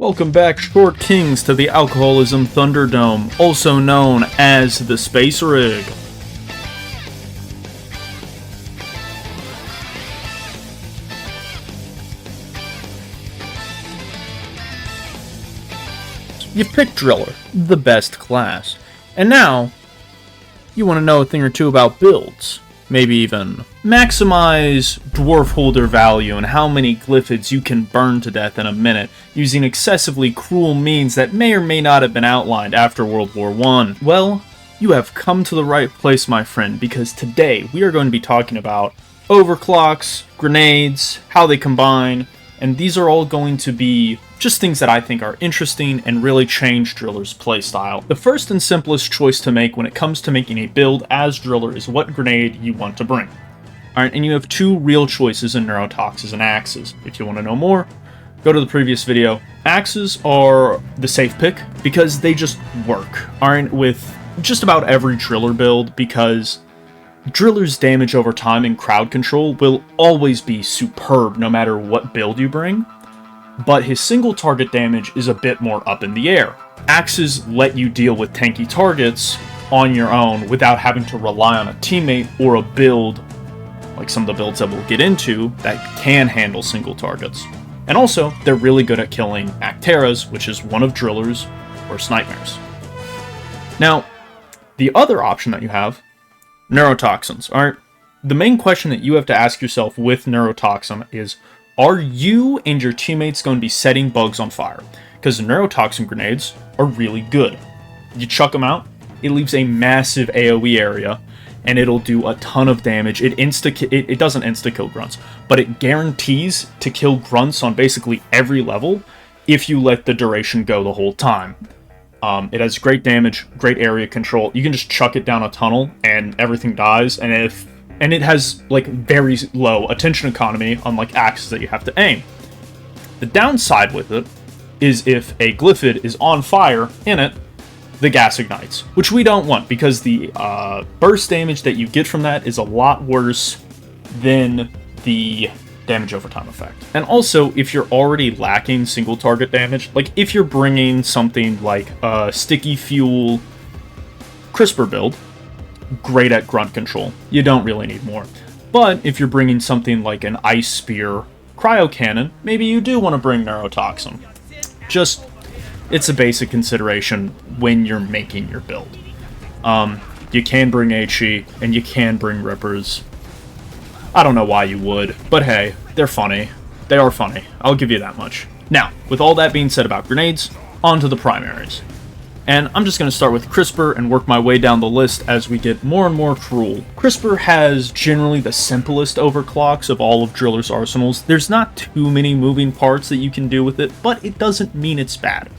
Welcome back, Short Kings, to the Alcoholism Thunderdome, also known as the Space Rig. You picked Driller, the best class, and now you want to know a thing or two about builds. Maybe even maximize dwarf holder value and how many glyphids you can burn to death in a minute using excessively cruel means that may or may not have been outlined after World War I. Well, you have come to the right place, my friend, because today we are going to be talking about overclocks, grenades, how they combine, and these are all going to be just things that I think are interesting and really change Driller's playstyle. The first and simplest choice to make when it comes to making a build as Driller is what grenade you want to bring. Alright, and you have two real choices in neurotoxins and axes. If you want to know more, go to the previous video. Axes are the safe pick because they just work. Alright, with just about every Driller build, because Driller's damage over time and crowd control will always be superb no matter what build you bring, but his single target damage is a bit more up in the air. Axes let you deal with tanky targets on your own without having to rely on a teammate or a build, like some of the builds that we'll get into, that can handle single targets. And also, they're really good at killing Acteras, which is one of Driller's worst nightmares. Now, the other option that you have, neurotoxins. Alright, the main question that you have to ask yourself with neurotoxin is, are you and your teammates going to be setting bugs on fire? Because neurotoxin grenades are really good. You chuck them out, it leaves a massive AoE area, and it'll do a ton of damage. It doesn't insta-kill grunts, but it guarantees to kill grunts on basically every level if you let the duration go the whole time. It has great damage, great area control. You can just chuck it down a tunnel and everything dies, and it has like very low attention economy, unlike axes that you have to aim. The downside with it is if a glyphid is on fire in it, the gas ignites, which we don't want because the burst damage that you get from that is a lot worse than the damage over time effect. And also, if you're already lacking single target damage, like if you're bringing something like a sticky fuel crisper build, great at grunt control, you don't really need more. But if you're bringing something like an ice spear cryo cannon, maybe you do want to bring neurotoxin. Just, it's a basic consideration when you're making your build. You can bring HE and you can bring rippers. I don't know why you would, but hey, they're funny. They are funny, I'll give you that much. Now, with all that being said about grenades, on to the primaries. And I'm just going to start with Crisper and work my way down the list as we get more and more cruel. Crisper has generally the simplest overclocks of all of Driller's arsenals. There's not too many moving parts that you can do with it, but it doesn't mean it's bad.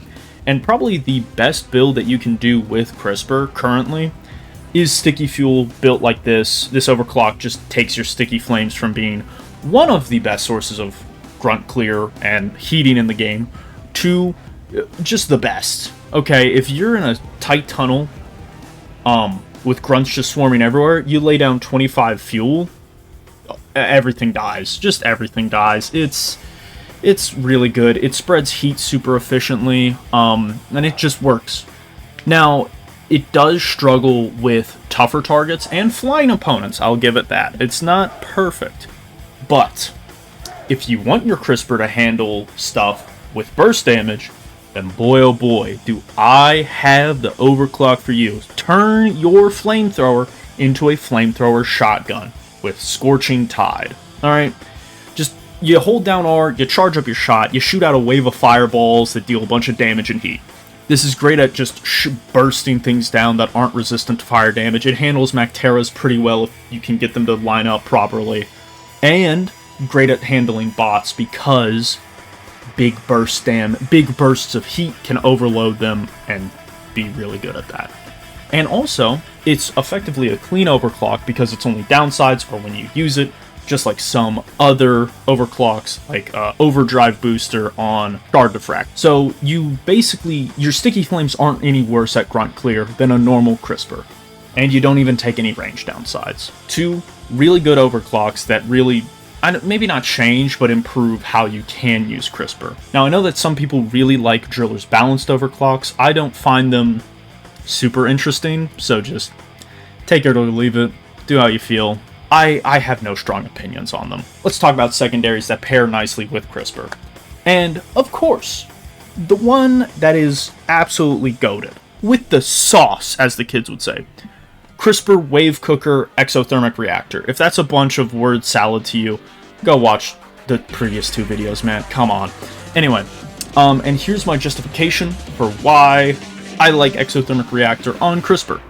And probably the best build that you can do with Crisper currently is Sticky Fuel built like this. This overclock just takes your sticky flames from being one of the best sources of grunt clear and heating in the game to just the best. Okay, if you're in a tight tunnel with grunts just swarming everywhere, you lay down 25 fuel, everything dies. Just everything dies. It's really good. It spreads heat super efficiently, and it just works. Now, it does struggle with tougher targets and flying opponents, I'll give it that. It's not perfect, but if you want your Crisper to handle stuff with burst damage, then boy oh boy, do I have the overclock for you. Turn your Flamethrower into a Flamethrower shotgun with Scorching Tide. Alright, just you hold down R, you charge up your shot, you shoot out a wave of fireballs that deal a bunch of damage and heat. This is great at just bursting things down that aren't resistant to fire damage. It handles Acteras pretty well if you can get them to line up properly. And great at handling bots because big bursts of heat can overload them and be really good at that. And also, it's effectively a clean overclock because it's only downsides for when you use it, just like some other overclocks, like Overdrive Booster on Guard Diffract. So you basically, your sticky flames aren't any worse at grunt clear than a normal Crisper, and you don't even take any range downsides. Two really good overclocks that really maybe not change, but improve how you can use Crisper. Now, I know that some people really like Driller's balanced overclocks. I don't find them super interesting, so just take it or leave it. Do how you feel. I have no strong opinions on them. Let's talk about secondaries that pair nicely with Crisper. And, of course, the one that is absolutely goated, with the sauce, as the kids would say. Crisper Wave Cooker Exothermic Reactor. If that's a bunch of word salad to you, go watch the previous 2 videos, man. Come on. Anyway, and here's my justification for why I like Exothermic Reactor on Crisper.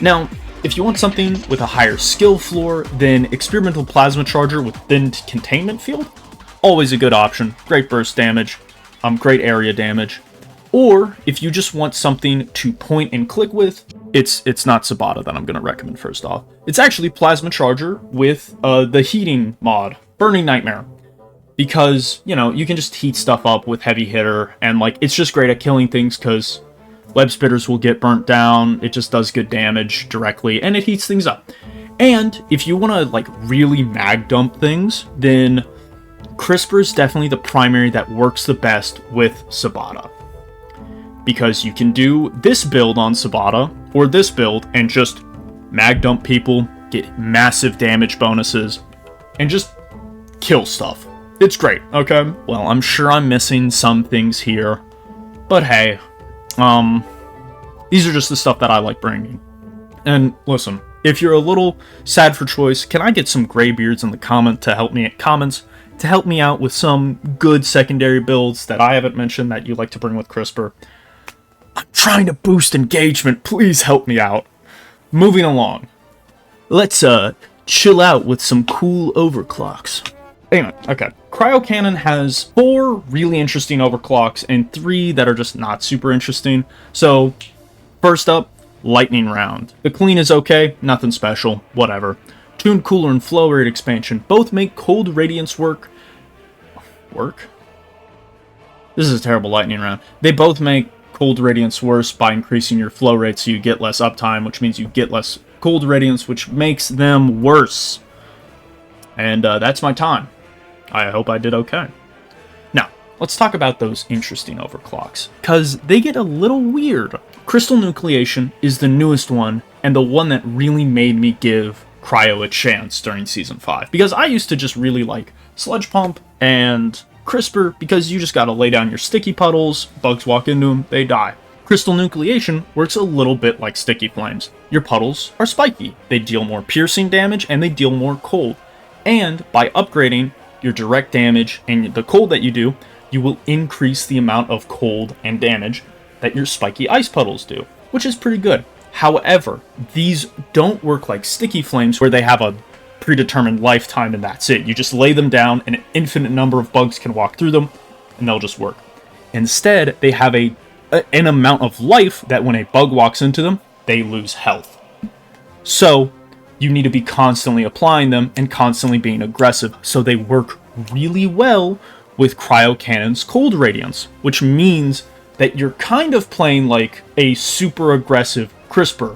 Now, if you want something with a higher skill floor, then Experimental Plasma Charger with thinned containment field, always a good option. Great burst damage, great area damage. Or, if you just want something to point and click with, it's not Sabata that I'm going to recommend first off. It's actually Plasma Charger with the heating mod, Burning Nightmare. Because, you know, you can just heat stuff up with Heavy Hitter, and, like, it's just great at killing things because web spitters will get burnt down, it just does good damage directly, and it heats things up. And if you want to, like, really mag dump things, then Crisper is definitely the primary that works the best with Sabata. Because you can do this build on Sabata, or this build, and just mag dump people, get massive damage bonuses, and just kill stuff. It's great, okay? Well, I'm sure I'm missing some things here, but hey, these are just the stuff that I like bringing. And listen, if you're a little sad for choice, can I get some graybeards in the comments to help me out with some good secondary builds that I haven't mentioned that you like to bring with Crisper? I'm trying to boost engagement, please help me out. Moving along. Let's chill out with some cool overclocks. Anyway, okay. Cryo Cannon has 4 really interesting overclocks and 3 that are just not super interesting. So, first up, Lightning Round. The clean is okay, nothing special, whatever. Tuned Cooler and Flow Rate Expansion both make Cold Radiance work? This is a terrible Lightning Round. They both make Cold Radiance worse by increasing your flow rate so you get less uptime, which means you get less Cold Radiance, which makes them worse. And that's my time. I hope I did okay. Now, let's talk about those interesting overclocks, because they get a little weird. Crystal Nucleation is the newest one, and the one that really made me give Cryo a chance during Season 5, because I used to just really like Sludge Pump and Crisper, because you just gotta lay down your sticky puddles, bugs walk into them, they die. Crystal Nucleation works a little bit like Sticky Flames. Your puddles are spiky, they deal more piercing damage, and they deal more cold. And by upgrading your direct damage and the cold that you do, you will increase the amount of cold and damage that your spiky ice puddles do, which is pretty good. However, these don't work like Sticky Flames where they have a predetermined lifetime and that's it. You just lay them down and an infinite number of bugs can walk through them and they'll just work. Instead, they have an amount of life that when a bug walks into them, they lose health. So, you need to be constantly applying them and constantly being aggressive, so they work really well with Cryo Cannon's Cold Radiance, which means that you're kind of playing like a super aggressive Crisper,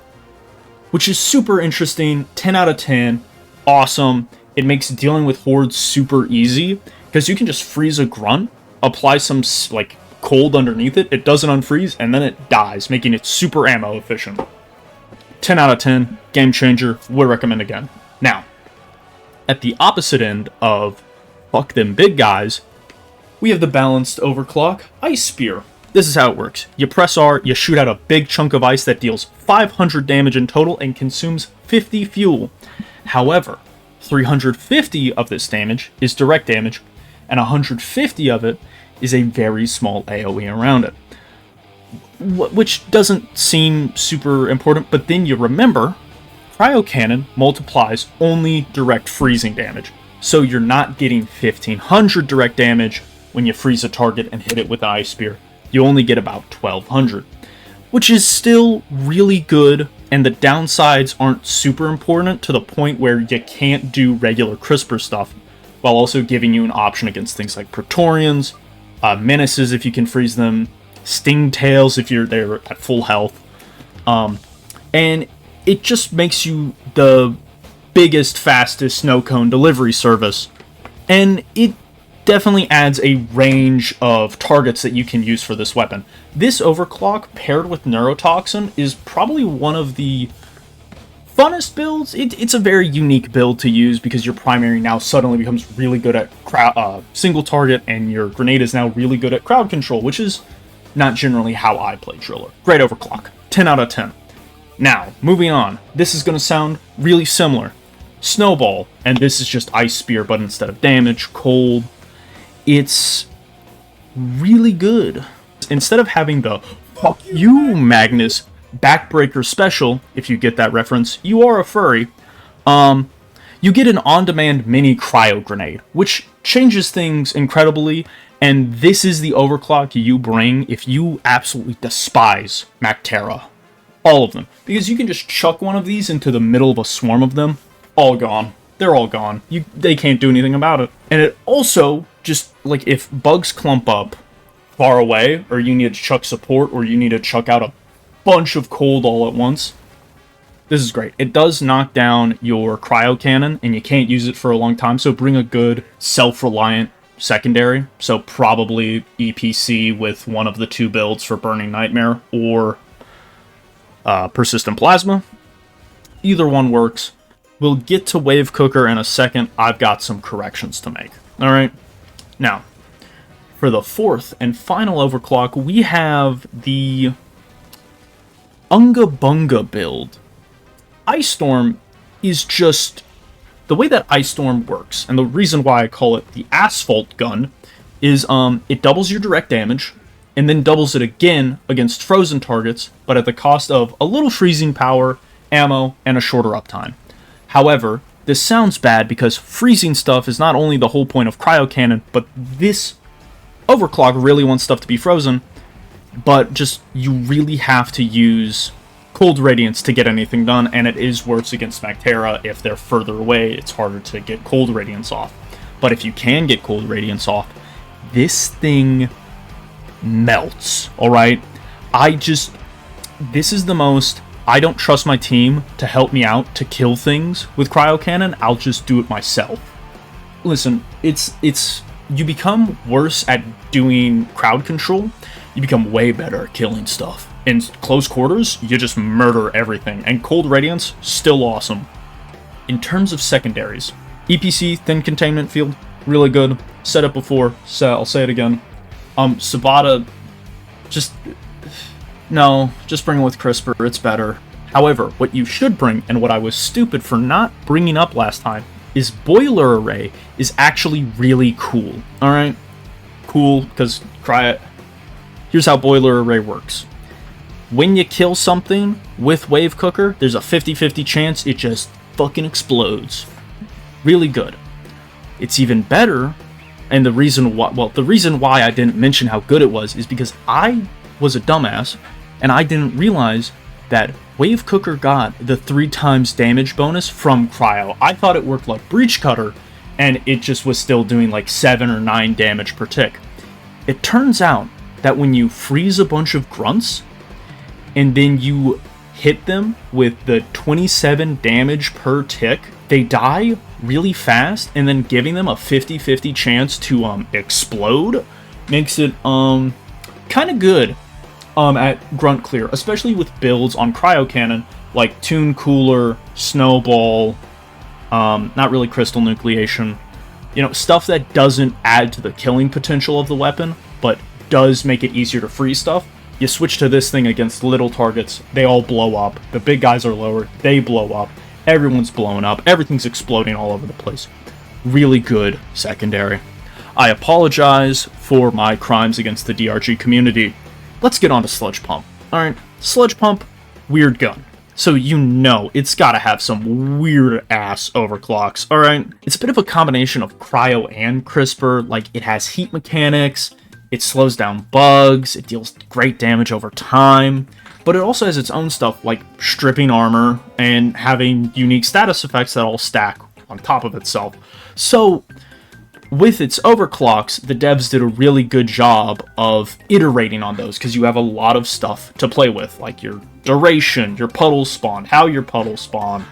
which is super interesting, 10 out of 10, awesome. It makes dealing with hordes super easy, because you can just freeze a grunt, apply some like cold underneath it, it doesn't unfreeze, and then it dies, making it super ammo efficient. 10 out of 10, game changer, would recommend again. Now, at the opposite end of fuck them big guys, we have the balanced overclock Ice Spear. This is how it works. You press R, you shoot out a big chunk of ice that deals 500 damage in total and consumes 50 fuel. However, 350 of this damage is direct damage, and 150 of it is a very small AoE around it. Which doesn't seem super important, but then you remember, Cryo Cannon multiplies only direct freezing damage. So you're not getting 1500 direct damage when you freeze a target and hit it with an ice spear. You only get about 1200, which is still really good, and the downsides aren't super important to the point where you can't do regular crisper stuff, while also giving you an option against things like Praetorians, Menaces if you can freeze them, Stingtails if you're there at full health, and it just makes you the biggest, fastest snow cone delivery service, and it definitely adds a range of targets that you can use for this weapon. This Overclock paired with Neurotoxin is probably one of the funnest builds. It's a very unique build to use because your primary now suddenly becomes really good at single target, and your grenade is now really good at crowd control, which is not generally how I play Driller. Great Overclock. 10 out of 10. Now, moving on. This is going to sound really similar. Snowball, and this is just Ice Spear, but instead of damage, cold. It's really good. Instead of having the "fuck you, Magnus" backbreaker special, if you get that reference, you are a furry, you get an on-demand mini cryo grenade, which changes things incredibly, and this is the Overclock you bring if you absolutely despise Mactera. All of them. Because you can just chuck one of these into the middle of a swarm of them, all gone. They're all gone. They can't do anything about it. And it also, just like if bugs clump up far away, or you need to chuck support, or you need to chuck out a bunch of cold all at once, this is great. It does knock down your Cryo Cannon, and you can't use it for a long time, so bring a good self-reliant secondary. So probably EPC with one of the two builds for Burning Nightmare, or Persistent Plasma. Either one works. We'll get to Wave Cooker in a second. I've got some corrections to make. Alright, now, for the fourth and final Overclock, we have the Unga Bunga build. Ice Storm is just the way that Ice Storm works, and the reason why I call it the Asphalt Gun is it doubles your direct damage, and then doubles it again against frozen targets, but at the cost of a little freezing power, ammo, and a shorter uptime. However, this sounds bad because freezing stuff is not only the whole point of Cryo Cannon, but this Overclock really wants stuff to be frozen, but just you really have to use Cold Radiance to get anything done, and it is worse against Mactera. If they're further away, it's harder to get Cold Radiance off. But if you can get Cold Radiance off, this thing melts, alright? This is the most, I don't trust my team to help me out to kill things with Cryo Cannon, I'll just do it myself. Listen, you become worse at doing crowd control, you become way better at killing stuff. In close quarters, you just murder everything, and Cold Radiance, still awesome. In terms of secondaries, EPC, Thin Containment Field, really good. Said it before, so I'll say it again. Sabata, just bring it with Crisper, it's better. However, what you should bring, and what I was stupid for not bringing up last time, is Boiler Array is actually really cool. Alright? Cool, because here's how Boiler Array works. When you kill something with Wave Cooker, there's a 50-50 chance it just fucking explodes. Really good. It's even better, and the reason why I didn't mention how good it was is because I was a dumbass, and I didn't realize that Wave Cooker got the 3 times damage bonus from Cryo. I thought it worked like Breach Cutter, and it just was still doing like 7 or 9 damage per tick. It turns out that when you freeze a bunch of grunts, and then you hit them with the 27 damage per tick, they die really fast, and then giving them a 50-50 chance to explode makes it kind of good at grunt clear, especially with builds on Cryo Cannon like Tune Cooler, Snowball, not really Crystal Nucleation, stuff that doesn't add to the killing potential of the weapon, but does make it easier to freeze stuff. You switch to this thing against little targets, they all blow up. The big guys are lower, they blow up. Everyone's blowing up, everything's exploding all over the place. Really good secondary. I apologize for my crimes against the DRG community. Let's get on to Sludge Pump. Alright, Sludge Pump, weird gun. So you know it's gotta have some weird-ass overclocks, alright? It's a bit of a combination of cryo and CRISPR, like it has heat mechanics, it slows down bugs, it deals great damage over time, but it also has its own stuff like stripping armor and having unique status effects that all stack on top of itself. So with its overclocks, the devs did a really good job of iterating on those, because you have a lot of stuff to play with, like your duration, your puddles spawn, how your puddles spawn,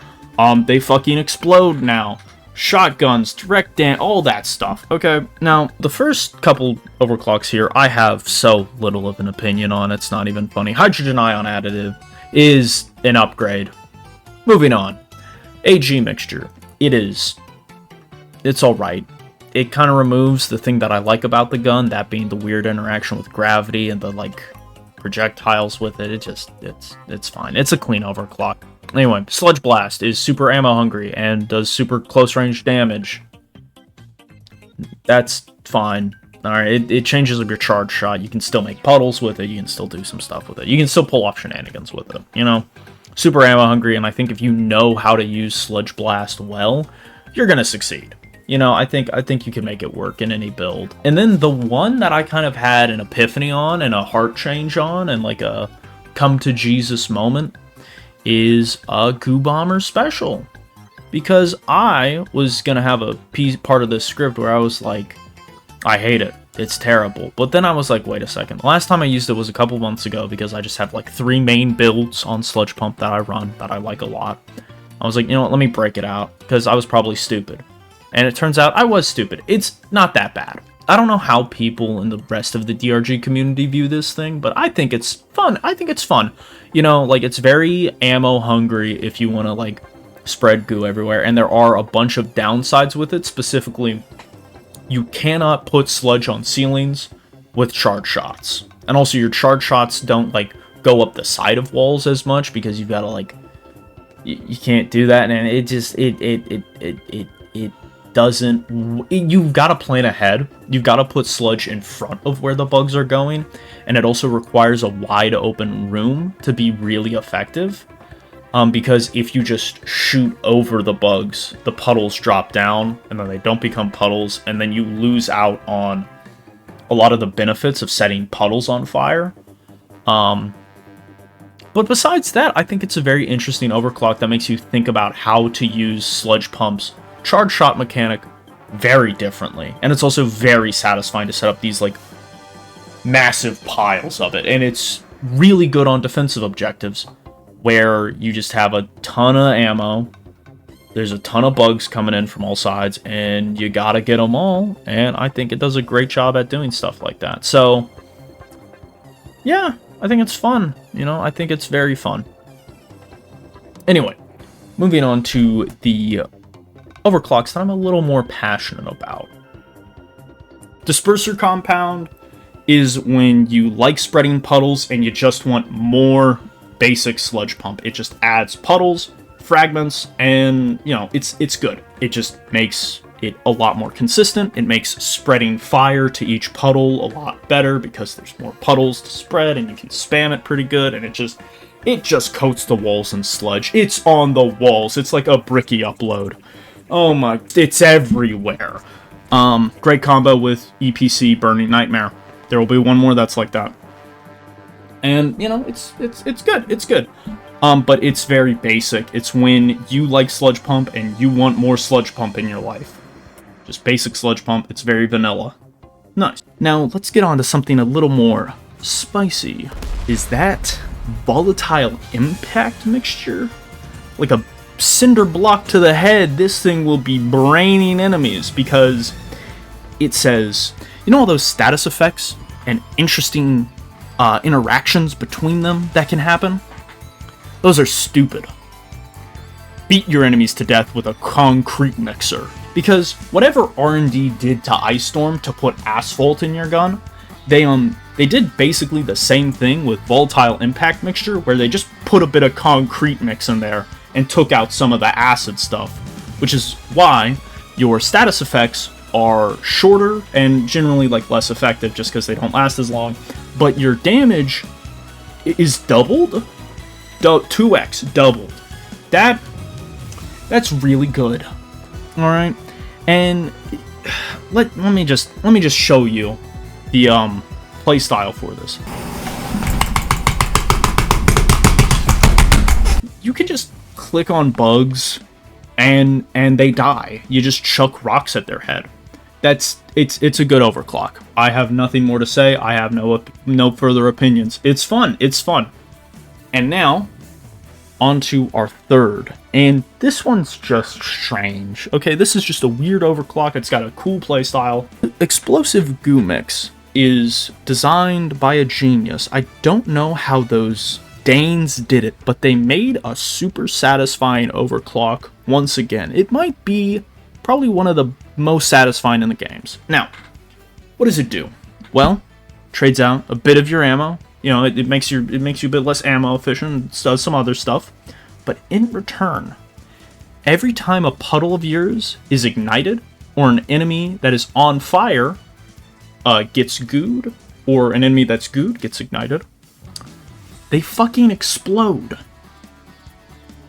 they fucking explode now, shotguns, direct damage, all that stuff. Okay, now, the first couple overclocks here, I have so little of an opinion on, it's not even funny. Hydrogen ion additive is an upgrade. Moving on. AG mixture. It's alright. It kind of removes the thing that I like about the gun, that being the weird interaction with gravity and the, like, projectiles with it. It's fine. It's a clean overclock. Anyway, Sludge Blast is super ammo hungry and does super close range damage. That's fine. Alright, it changes up your charge shot. You can still make puddles with it. You can still do some stuff with it. You can still pull off shenanigans with it, you know? Super ammo hungry, and I think if you know how to use Sludge Blast well, you're gonna succeed. You know, I think you can make it work in any build. And then the one that I kind of had an epiphany on and a heart change on and like a come to Jesus moment is a Goo Bomber Special. Because I was going to have a part of this script where I was like, I hate it. It's terrible. But then I was like, wait a second. The last time I used it was a couple months ago because I just have like 3 main builds on Sludge Pump that I run that I like a lot. I was like, you know what, let me break it out because I was probably stupid. And it turns out I was stupid. It's not that bad. I don't know how people in the rest of the DRG community view this thing, but I think it's fun. I think it's fun. You know, like, it's very ammo hungry if you want to, like, spread goo everywhere. And there are a bunch of downsides with it. Specifically, you cannot put sludge on ceilings with charge shots. And also, your charge shots don't, like, go up the side of walls as much because you've got to, like, you can't do that. And it just, it doesn't, you've got to plan ahead. You've got to put sludge in front of where the bugs are going, and it also requires a wide open room to be really effective, because if you just shoot over the bugs, the puddles drop down and then they don't become puddles, and then you lose out on a lot of the benefits of setting puddles on fire. But besides that, I think it's a very interesting overclock that makes you think about how to use Sludge Pump's charge shot mechanic very differently. And it's also very satisfying to set up these, like, massive piles of it. And it's really good on defensive objectives, where you just have a ton of ammo, there's a ton of bugs coming in from all sides, and you gotta get them all. And I think it does a great job at doing stuff like that. So, yeah, I think it's fun. You know, I think it's very fun. Anyway, moving on to the overclocks that I'm a little more passionate about. Disperser compound is when you like spreading puddles and you just want more basic sludge pump. It just adds puddles, fragments, and, you know, it's good. It just makes it a lot more consistent. It makes spreading fire to each puddle a lot better because there's more puddles to spread and you can spam it pretty good, and it just coats the walls in sludge. It's on the walls. It's like a bricky upload. Oh my, it's everywhere. Great combo with EPC Burning Nightmare. There will be one more that's like that. And, you know, it's good. It's good. But it's very basic. It's when you like Sludge Pump and you want more Sludge Pump in your life. Just basic Sludge Pump. It's very vanilla. Nice. Now, let's get on to something a little more spicy. Is that volatile impact mixture? Like a cinder block to the head, this thing will be braining enemies, because it says, you know, all those status effects and interesting interactions between them that can happen? Those are stupid. Beat your enemies to death with a concrete mixer. Because whatever R&D did to Ice Storm to put asphalt in your gun, they did basically the same thing with volatile impact mixture, where they just put a bit of concrete mix in there and took out some of the acid stuff, which is why your status effects are shorter and generally, like, less effective just because they don't last as long, but your damage is doubled 2x doubled. That's really good. All right, and let me just show you the play style for this. You can just click on bugs and they die. You just chuck rocks at their head. It's a good overclock. I have nothing more to say. I have no further opinions. It's fun. And now onto our third. And this one's just strange. Okay, this is just a weird overclock. It's got a cool playstyle. Explosive Goo Mix is designed by a genius. I don't know how those Danes did it, but they made a super satisfying overclock once again. It might be probably one of the most satisfying in the games. Now, what does it do? Well, trades out a bit of your ammo. You know, it makes you a bit less ammo efficient. It does some other stuff. But in return, every time a puddle of yours is ignited, or an enemy that is on fire gets gooed, or an enemy that's gooed gets ignited, they fucking explode.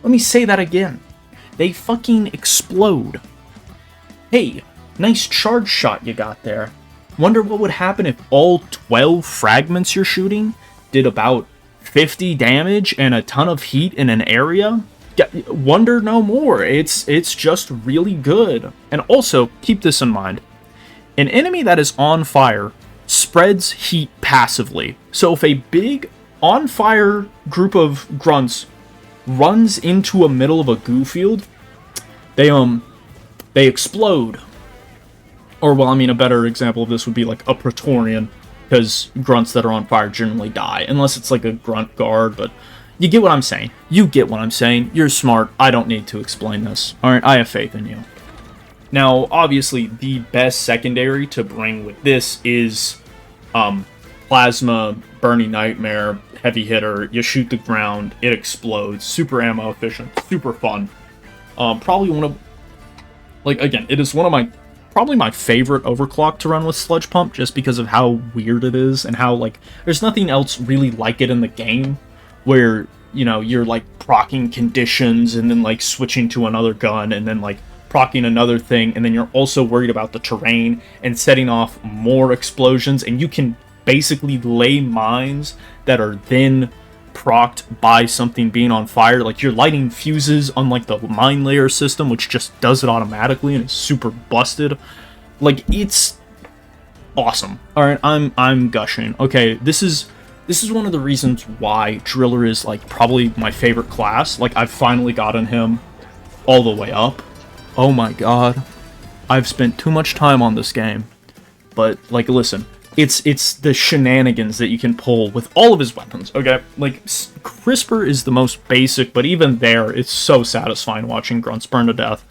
Let me say that again. They fucking explode. Hey, nice charge shot you got there. Wonder what would happen if all 12 fragments you're shooting did about 50 damage and a ton of heat in an area? Wonder no more. It's just really good. And also, keep this in mind. An enemy that is on fire spreads heat passively. So if a big on fire group of grunts runs into a middle of a goo field, they explode. Or, well, I mean, a better example of this would be like a Praetorian, because grunts that are on fire generally die, unless it's like a grunt guard, but you get what I'm saying. You get what I'm saying. You're smart. I don't need to explain this. Alright, I have faith in you. Now, obviously, the best secondary to bring with this is Plasma, Burning Nightmare, Heavy Hitter. You shoot the ground, it explodes. Super ammo efficient, super fun. Probably one of, like, again, it is one of probably my favorite overclock to run with Sludge Pump, just because of how weird it is, and how, like, there's nothing else really like it in the game, where, you know, you're, like, proccing conditions, and then, like, switching to another gun, and then, like, proccing another thing, and then you're also worried about the terrain, and setting off more explosions, and you can basically lay mines that are then procced by something being on fire. Like, you're lighting fuses on, like, the mine layer system, which just does it automatically and is super busted. Like, it's awesome. Alright, I'm gushing. Okay, this is one of the reasons why Driller is, like, probably my favorite class. Like, I've finally gotten him all the way up. Oh my god. I've spent too much time on this game. But, like, listen, it's the shenanigans that you can pull with all of his weapons, okay? Like, Crisper is the most basic, but even there, it's so satisfying watching grunts burn to death.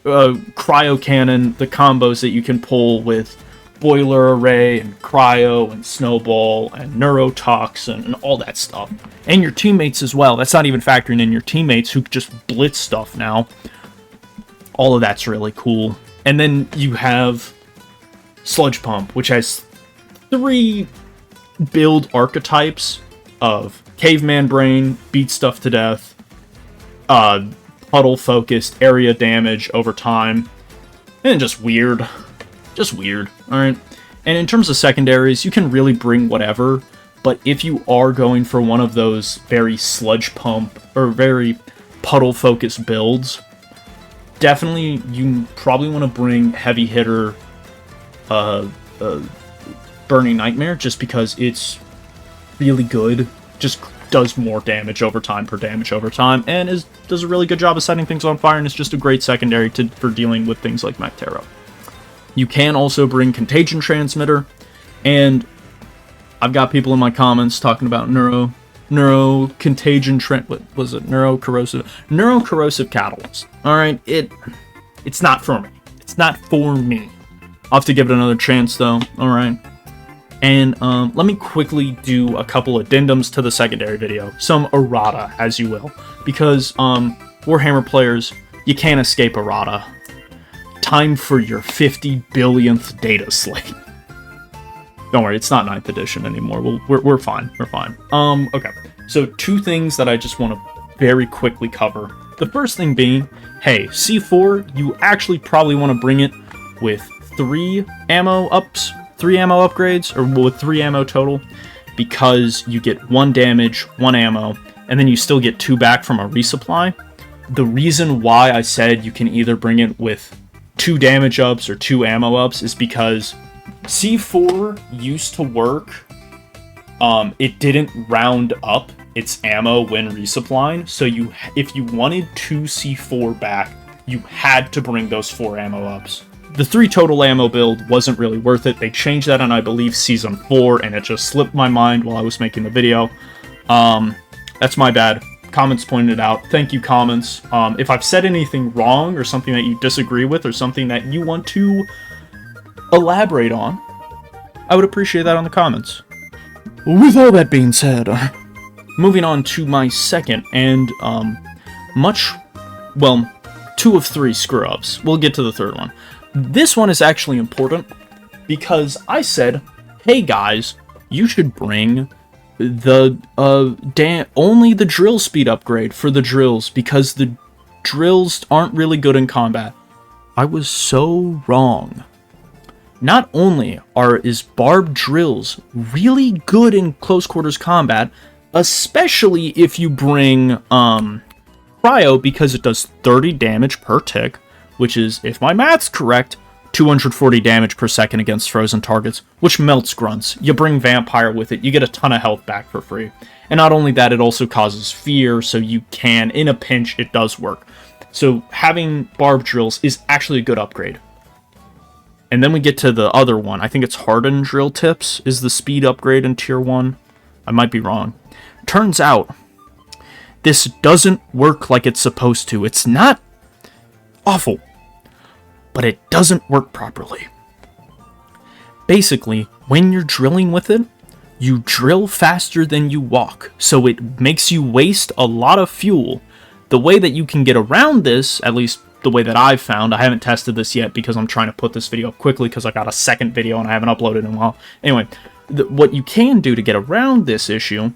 Cryo Cannon, the combos that you can pull with Boiler Array, and Cryo, and Snowball, and Neurotoxin, and all that stuff. And your teammates as well. That's not even factoring in your teammates who just blitz stuff now. All of that's really cool. And then you have Sludge Pump, which has 3 build archetypes of Caveman Brain, beat stuff to death, puddle focused, area damage over time, and just weird. Just weird, alright? And in terms of secondaries, you can really bring whatever, but if you are going for one of those very Sludge Pump, or very puddle focused builds, definitely you probably want to bring Heavy Hitter, Burning Nightmare, just because it's really good, just does more damage over time per damage over time, and does a really good job of setting things on fire, and is just a great secondary for dealing with things like Mech-Taro. You can also bring Contagion Transmitter, and I've got people in my comments talking about Neurocontagion what was it? Neurocorrosive Catalyst. Alright, it's not for me. It's not for me. I'll have to give it another chance though, alright? And let me quickly do a couple addendums to the secondary video. Some errata, as you will. Because, Warhammer players, you can't escape errata. Time for your 50 billionth data slate. Don't worry, it's not 9th edition anymore. We're fine. We're fine. Okay. So 2 things that I just want to very quickly cover. The first thing being, hey, C4, you actually probably want to bring it with 3 ammo upgrades, or with 3 ammo total, because you get 1 damage, 1 ammo, and then you still get 2 back from a resupply. The reason why I said you can either bring it with 2 damage ups or 2 ammo ups is because C4 used to work. It didn't round up its ammo when resupplying, so if you wanted 2 C4 back, you had to bring those 4 ammo ups. The 3 total ammo build wasn't really worth it. They changed that on, I believe, Season 4, and it just slipped my mind while I was making the video. That's my bad. Comments pointed it out. Thank you, comments. If I've said anything wrong, or something that you disagree with, or something that you want to elaborate on, I would appreciate that on the comments. With all that being said, moving on to my second and 2 of 3 screw-ups. We'll get to the third one. This one is actually important because I said, hey guys, you should bring the only the drill speed upgrade for the drills, because the drills aren't really good in combat. I was so wrong. Not only is barbed drills really good in close quarters combat, especially if you bring Cryo, because it does 30 damage per tick, which is, if my math's correct, 240 damage per second against frozen targets, which melts grunts. You bring Vampire with it, you get a ton of health back for free. And not only that, it also causes fear, so you can, in a pinch, it does work. So having barbed drills is actually a good upgrade. And then we get to the other one. I think it's Hardened Drill Tips is the speed upgrade in Tier 1. I might be wrong. Turns out, this doesn't work like it's supposed to. It's not awful, but it doesn't work properly. Basically, when you're drilling with it, you drill faster than you walk, so it makes you waste a lot of fuel. The way that you can get around this, at least the way that I've found, I haven't tested this yet because I'm trying to put this video up quickly because I got a second video and I haven't uploaded in a while. Anyway, what you can do to get around this issue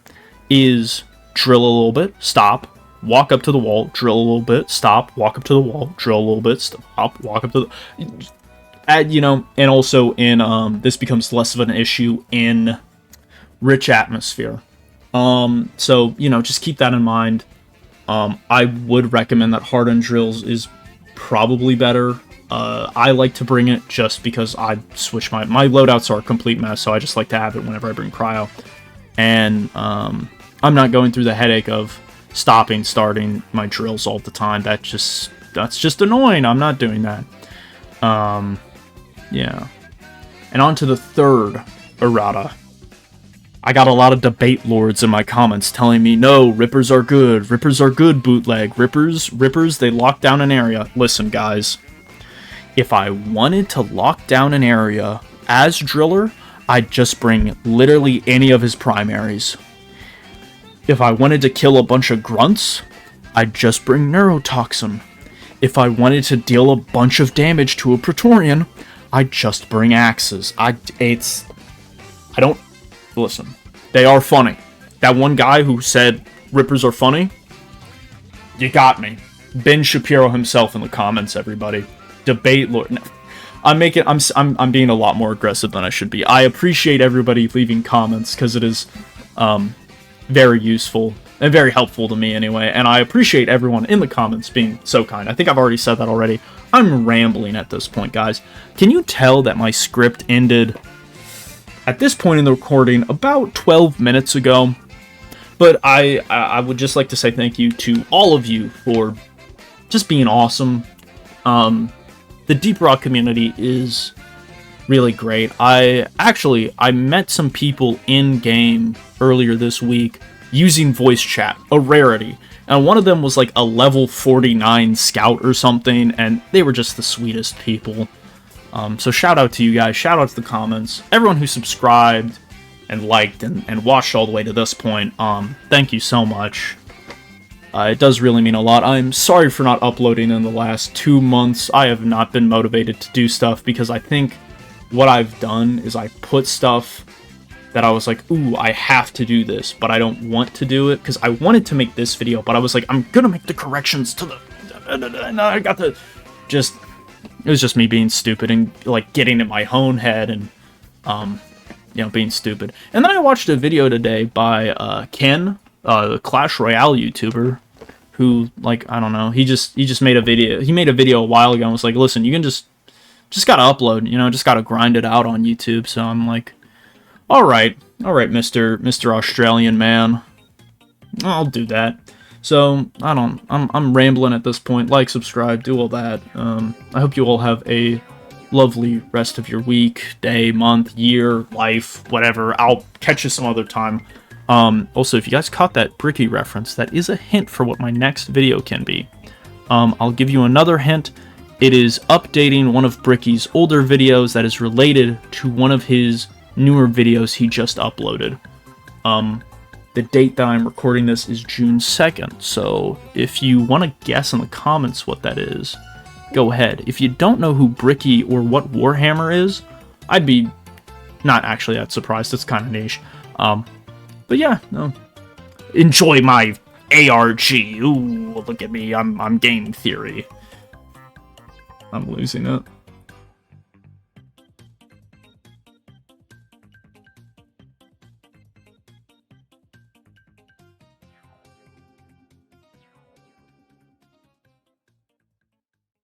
is drill a little bit, stop, walk up to the wall, drill a little bit, stop, walk up to the wall, drill a little bit, stop, walk up to the... and also in, this becomes less of an issue in rich atmosphere. So, just keep that in mind. I would recommend that Hardened Drills is probably better. I like to bring it just because I switch my loadouts are a complete mess, so I just like to have it whenever I bring Cryo. And, I'm not going through the headache of starting my drills all the time. That's just annoying. I'm not doing that. Yeah. And on to the third errata. I got a lot of debate lords in my comments telling me, no, Rippers are good, bootleg, Rippers, they lock down an area. Listen, guys, if I wanted to lock down an area as Driller, I'd just bring literally any of his primaries. If I wanted to kill a bunch of grunts, I'd just bring Neurotoxin. If I wanted to deal a bunch of damage to a Praetorian, I'd just bring axes. Listen, they are funny. That one guy who said Rippers are funny, you got me. Ben Shapiro himself in the comments, everybody. Debate lord. No. I'm being a lot more aggressive than I should be. I appreciate everybody leaving comments because it is very useful and very helpful to me anyway, and I appreciate everyone in the comments being so kind. I think I've already said that already. I'm rambling at this point, guys. Can you tell that my script ended at this point in the recording about 12 minutes ago? But I would just like to say thank you to all of you for just being awesome. The Deep Rock community is really great. I met some people in game earlier this week using voice chat, a rarity. And one of them was like a level 49 scout or something, and they were just the sweetest people. So shout out to you guys, shout out to the comments, everyone who subscribed and liked and watched all the way to this point. Thank you so much. It does really mean a lot. I'm sorry for not uploading in the last 2 months. I have not been motivated to do stuff because I think what I've done is I put stuff that I was like, ooh, I have to do this, but I don't want to do it, because I wanted to make this video, but I was like, I'm gonna make the corrections to the... And I got the... Just... It was just me being stupid and, like, getting in my own head and, you know, being stupid. And then I watched a video today by, Ken, the Clash Royale YouTuber, who, like, I don't know, he just made a video. He made a video a while ago and was like, listen, you can just gotta upload, you know, just gotta grind it out on YouTube. So I'm like, all right, Mr. Australian man, I'll do that. So I'm rambling at this point. Like, subscribe, do all that. I hope you all have a lovely rest of your week, day, month, year, life, whatever. I'll catch you some other time. Also, if you guys caught that Bricky reference, that is a hint for what my next video can be. I'll give you another hint. It is updating one of Bricky's older videos that is related to one of his newer videos he just uploaded. The date that I'm recording this is June 2nd, so if you want to guess in the comments what that is, go ahead. If you don't know who Bricky or what Warhammer is, I'd be not actually that surprised. It's kind of niche. But yeah, no. Enjoy my ARG. Ooh, look at me. I'm game theory. I'm losing it.